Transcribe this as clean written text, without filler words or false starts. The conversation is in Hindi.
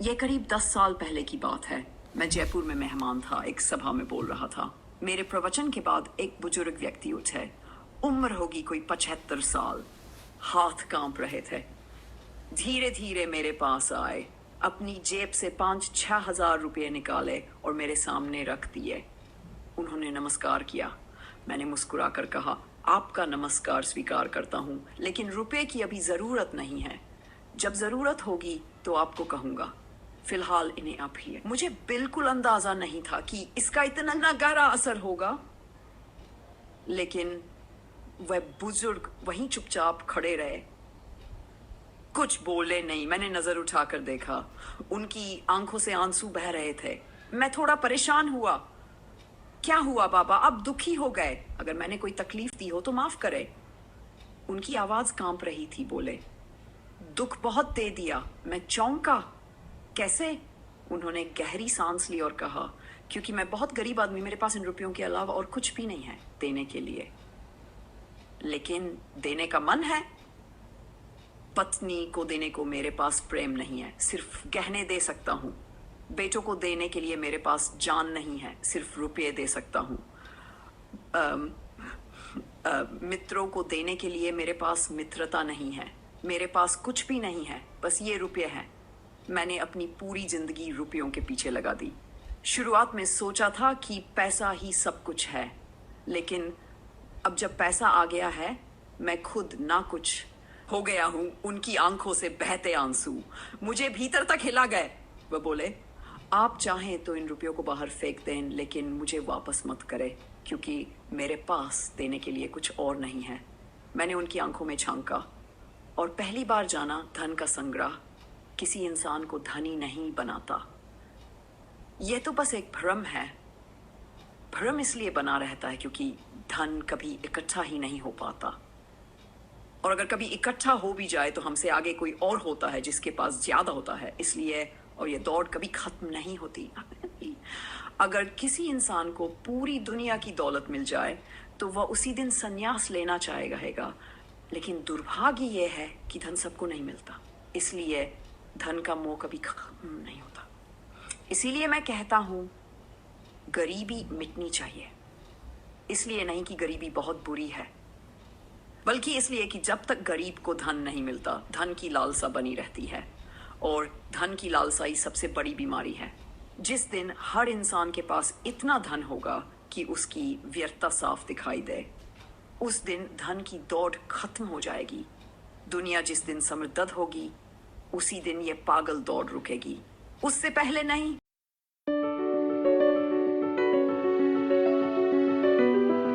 ये करीब 10 साल पहले की बात है। मैं जयपुर में मेहमान था, एक सभा में बोल रहा था। मेरे प्रवचन के बाद एक बुजुर्ग व्यक्ति उठे। उम्र होगी कोई 75 साल। हाथ कांप रहे थे। धीरे धीरे मेरे पास आए, अपनी जेब से 5-6 हजार रुपये निकाले और मेरे सामने रख दिए। उन्होंने नमस्कार किया। मैंने मुस्कुरा कर कहा, आपका नमस्कार स्वीकार करता हूँ, लेकिन रुपए की अभी जरूरत नहीं है। जब जरूरत होगी तो आपको कहूंगा, फिलहाल इन्हें आप ही। मुझे बिल्कुल अंदाजा नहीं था कि इसका इतना गहरा असर होगा, लेकिन वह बुजुर्ग वहीं चुपचाप खड़े रहे, कुछ बोले नहीं। मैंने नजर उठाकर देखा, उनकी आंखों से आंसू बह रहे थे। मैं थोड़ा परेशान हुआ। क्या हुआ बाबा, आप दुखी हो गए? अगर मैंने कोई तकलीफ दी हो तो माफ करे। उनकी आवाज कांप रही थी। बोले, दुख बहुत दे दिया। मैं चौंका। कैसे? उन्होंने गहरी सांस ली और कहा, क्योंकि मैं बहुत गरीब आदमी, मेरे पास इन रुपयों के अलावा और कुछ भी नहीं है देने के लिए। लेकिन देने का मन है। पत्नी को देने को मेरे पास प्रेम नहीं है, सिर्फ गहने दे सकता हूँ। बेटों को देने के लिए मेरे पास जान नहीं है, सिर्फ रुपये दे सकता हूँ। मित्रों को देने के लिए मेरे पास मित्रता नहीं है। मेरे पास कुछ भी नहीं है, बस ये रुपये हैं। मैंने अपनी पूरी जिंदगी रुपयों के पीछे लगा दी। शुरुआत में सोचा था कि पैसा ही सब कुछ है, लेकिन अब जब पैसा आ गया है, मैं खुद ना कुछ हो गया हूं। उनकी आंखों से बहते आंसू मुझे भीतर तक हिला गए। वह बोले, आप चाहें तो इन रुपयों को बाहर फेंक दें, लेकिन मुझे वापस मत करें, क्योंकि मेरे पास देने के लिए कुछ और नहीं है। मैंने उनकी आंखों में झांका और पहली बार जाना, धन का संग्रह किसी इंसान को धनी नहीं बनाता। यह तो बस एक भ्रम है। भ्रम इसलिए बना रहता है क्योंकि धन कभी इकट्ठा ही नहीं हो पाता, और अगर कभी इकट्ठा हो भी जाए तो हमसे आगे कोई और होता है जिसके पास ज्यादा होता है, इसलिए। और ये दौड़ कभी खत्म नहीं होती। अगर किसी इंसान को पूरी दुनिया की दौलत मिल जाए तो वह उसी दिन संन्यास लेना चाहेगा, लेकिन दुर्भाग्य यह है कि धन सबको नहीं मिलता, इसलिए धन का मोह कभी खत्म नहीं होता। इसीलिए मैं कहता हूं, गरीबी मिटनी चाहिए। इसलिए नहीं कि गरीबी बहुत बुरी है, बल्कि इसलिए कि जब तक गरीब को धन नहीं मिलता, धन की लालसा बनी रहती है, और धन की लालसा ही सबसे बड़ी बीमारी है। जिस दिन हर इंसान के पास इतना धन होगा कि उसकी व्यर्थता साफ दिखाई दे, उस दिन धन की दौड़ खत्म हो जाएगी। दुनिया जिस दिन समृद्ध होगी, उसी दिन ये पागल दौड़ रुकेगी, उससे पहले नहीं।